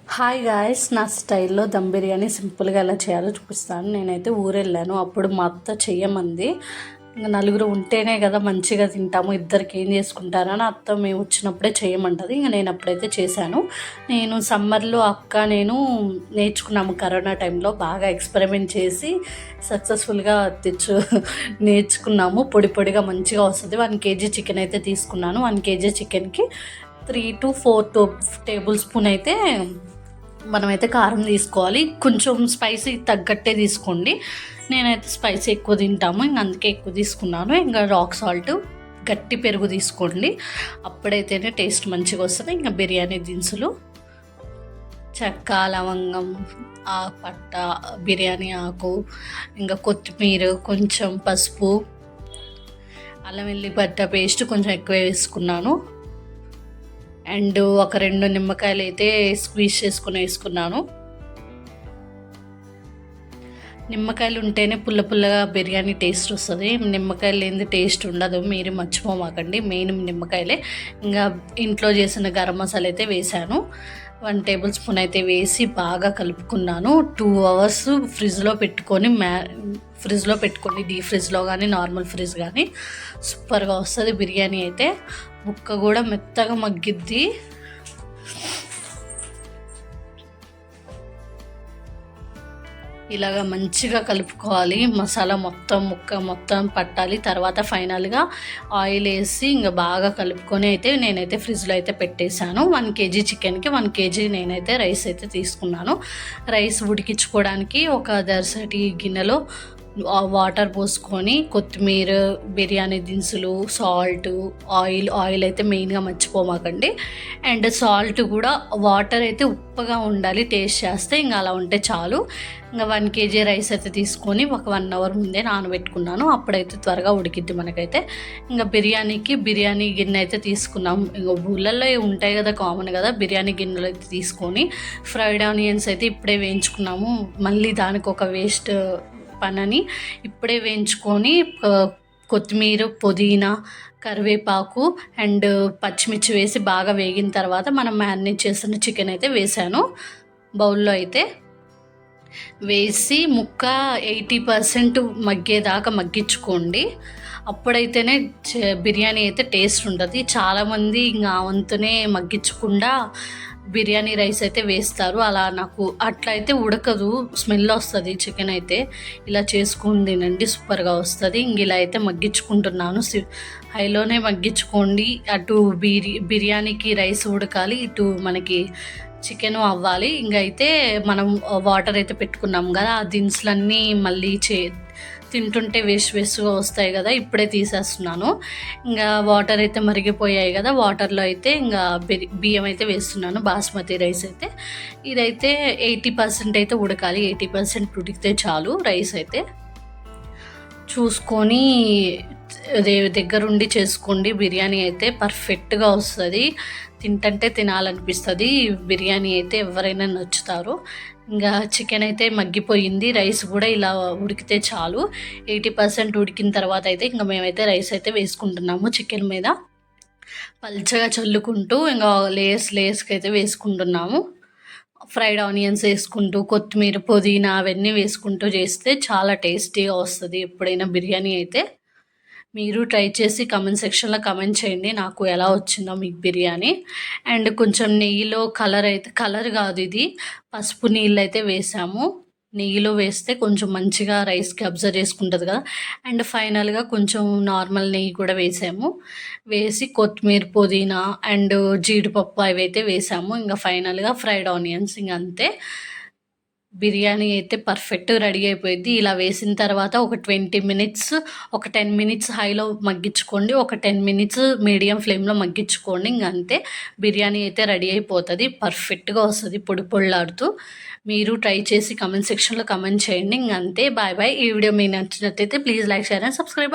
Hi guys, నా స్టైల్లో దమ్ బిర్యానీ సింపుల్గా ఎలా చేయాలో చూపిస్తాను. నేనైతే ఊరెళ్ళాను, అప్పుడు మా అత్త చెయ్యమంది. ఇంకా నలుగురు ఉంటేనే కదా మంచిగా తింటాము, ఇద్దరికి ఏం చేసుకుంటారని అత్త మేము వచ్చినప్పుడే చేయమంటుంది. ఇంకా నేను అప్పుడైతే చేశాను. నేను సమ్మర్లో నేను నేర్చుకున్నాము. కరోనా టైంలో బాగా ఎక్స్పెరిమెంట్ చేసి సక్సెస్ఫుల్గా నేర్చుకున్నాము. పొడి పొడిగా మంచిగా వస్తుంది. 1 kg చికెన్ అయితే తీసుకున్నాను. 1 kg చికెన్కి 3 to 4 టేబుల్ స్పూన్ అయితే మనమైతే కారం తీసుకోవాలి. కొంచెం స్పైసీ తగ్గట్టే తీసుకోండి. నేనైతే స్పైసీ ఎక్కువ తింటాము, ఇంక అందుకే ఎక్కువ తీసుకున్నాను. ఇంకా రాక్ సాల్ట్, గట్టి పెరుగు తీసుకోండి, అప్పుడైతేనే టేస్ట్ మంచిగా వస్తుంది. ఇంకా బిర్యానీ దినుసులు, చెక్క, లవంగం, పట్ట, బిర్యానీ ఆకు, ఇంకా కొత్తిమీర, కొంచెం పసుపు, అల్లం వెల్లిగడ్డ పేస్ట్ కొంచెం ఎక్కువ వేసుకున్నాను. అండ్ ఒక 2 నిమ్మకాయలు అయితే స్క్వీజ్ చేసుకుని వేసుకున్నాను. నిమ్మకాయలు ఉంటేనే పుల్ల పుల్లగా బిర్యానీ టేస్ట్ వస్తుంది. నిమ్మకాయలు లేనిది టేస్ట్ ఉండదు, మీరు మర్చిపోమాకండి. మెయిన్ నిమ్మకాయలే. ఇంకా ఇంట్లో చేసిన గరం మసాలా అయితే వేసాను. 1 టేబుల్ స్పూన్ అయితే వేసి బాగా కలుపుకున్నాను. 2 hours ఫ్రిడ్జ్లో పెట్టుకొని డీప్ ఫ్రిడ్జ్లో కానీ నార్మల్ ఫ్రిడ్జ్ కానీ సూపర్గా వస్తుంది బిర్యానీ అయితే. ముక్క కూడా మెత్తగా మగ్గిద్ది. ఇలాగ మంచిగా కలుపుకోవాలి. మసాలా ముక్క మొత్తం పట్టాలి. తర్వాత ఫైనల్గా ఆయిల్ వేసి ఇంకా బాగా కలుపుకొని అయితే నేనైతే ఫ్రిడ్జ్లో అయితే పెట్టేశాను. 1 kg చికెన్కి 1 kg నేనైతే రైస్ అయితే తీసుకున్నాను. రైస్ ఉడికించుకోవడానికి ఒక దర్శటి గిన్నెలో వాటర్ పోసుకొని కొత్తిమీర, బిర్యానీ దినుసులు, సాల్ట్, ఆయిల్ అయితే మెయిన్గా మర్చిపోమాకండి. అండ్ సాల్ట్ కూడా వాటర్ అయితే ఉప్పగా ఉండాలి టేస్ట్ చేస్తే, ఇంకా అలా ఉంటే చాలు. ఇంకా 1 kg రైస్ అయితే తీసుకొని ఒక 1 hour ముందే నానబెట్టుకున్నాను. అప్పుడైతే త్వరగా ఉడికిద్ది మనకైతే. ఇంకా బిర్యానీ గిన్నె అయితే తీసుకున్నాం. ఇంకా ఊళ్ళల్లో ఉంటాయి కదా, కామన్ కదా, బిర్యానీ గిన్నెలు అయితే తీసుకొని ఫ్రైడ్ ఆనియన్స్ అయితే ఇప్పుడే వేయించుకున్నాము. మళ్ళీ దానికి ఒక వేస్ట్ పనని ఇప్పుడే వేయించుకొని కొత్తిమీర, పుదీనా, కరివేపాకు అండ్ పచ్చిమిర్చి వేసి బాగా వేగిన తర్వాత మనం మ్యారినేట్ చేసిన చికెన్ అయితే వేసాను. బౌల్లో అయితే వేసి ముక్క 80% మగ్గేదాకా మగ్గించుకోండి. అప్పుడైతేనే బిర్యానీ అయితే టేస్ట్ ఉంటుంది. చాలామంది ఇంకా వంతునే మగ్గించకుండా బిర్యానీ రైస్ అయితే వేస్తారు. అలా నాకు అట్లా అయితే ఉడకదు, స్మెల్ వస్తుంది చికెన్ అయితే. ఇలా చేసుకుని తినండి, సూపర్గా వస్తుంది. ఇంక ఇలా అయితే మగ్గించుకుంటున్నాను. హైలోనే మగ్గించుకోండి. అటు బిర్యానీకి రైస్ ఉడకాలి, ఇటు మనకి చికెన్ అవ్వాలి. ఇంకైతే మనం వాటర్ అయితే పెట్టుకున్నాం కదా, ఆ దినుసులన్నీ మళ్ళీ తింటుంటే వేస్ట్గా వస్తాయి కదా, ఇప్పుడే తీసేస్తున్నాను. ఇంకా వాటర్ అయితే మరిగిపోయాయి కదా, వాటర్లో అయితే ఇంకా బియ్యం అయితే వేస్తున్నాను. బాస్మతి రైస్ అయితే ఇదైతే 80% అయితే ఉడకాలి. 80% ఉడికితే చాలు. రైస్ అయితే చూసుకొని దగ్గరుండి చేసుకోండి. బిర్యానీ అయితే పర్ఫెక్ట్గా వస్తుంది. తింటంటే తినాలనిపిస్తుంది. బిర్యానీ అయితే ఎవరైనా నచ్చుతారు. ఇంకా చికెన్ అయితే మగ్గిపోయింది. రైస్ కూడా ఇలా ఉడికితే చాలు. 80% ఉడికిన తర్వాత అయితే ఇంకా మేమైతే రైస్ అయితే వేసుకుంటున్నాము. చికెన్ మీద పల్చగా చల్లుకుంటూ ఇంకా లేయర్స్కి అయితే వేసుకుంటున్నాము. ఫ్రైడ్ ఆనియన్స్ వేసుకుంటూ, కొత్తిమీర, పుదీనా అవన్నీ వేసుకుంటూ చేస్తే చాలా టేస్టీగా వస్తుంది ఎప్పుడైనా బిర్యానీ అయితే. మీరు ట్రై చేసి కమెంట్ సెక్షన్లో కమెంట్ చేయండి నాకు ఎలా వచ్చిందో మీకు బిర్యానీ. అండ్ కొంచెం నెయ్యిలో కలర్ కాదు, ఇది పసుపు నీళ్ళు అయితే వేసాము. నెయ్యిలో వేస్తే కొంచెం మంచిగా రైస్కి అబ్జర్వ్ చేసుకుంటుంది కదా. అండ్ ఫైనల్గా కొంచెం నార్మల్ నెయ్యి కూడా వేసి కొత్తిమీర, పుదీనా అండ్ జీడిపప్పు అవి అయితే వేసాము. ఇంకా ఫైనల్గా ఫ్రైడ్ ఆనియన్స్. ఇంక అంతే, బిర్యానీ అయితే పర్ఫెక్ట్గా రెడీ అయిపోయింది. ఇలా వేసిన తర్వాత ఒక 20 minutes, ఒక 10 minutes హైలో మగ్గించుకోండి, ఒక 10 minutes మీడియం ఫ్లేమ్లో మగ్గించుకోండి. ఇంక అంతే, బిర్యానీ అయితే రెడీ అయిపోతుంది. పర్ఫెక్ట్గా వస్తుంది పొడి పొళ్ళాడుతూ. మీరు ట్రై చేసి కమెంట్ సెక్షన్లో కమెంట్ చేయండి. ఇంక అంతే, బాయ్ బాయ్. ఈ వీడియో మీకు నచ్చినట్లయితే please like, share and subscribe.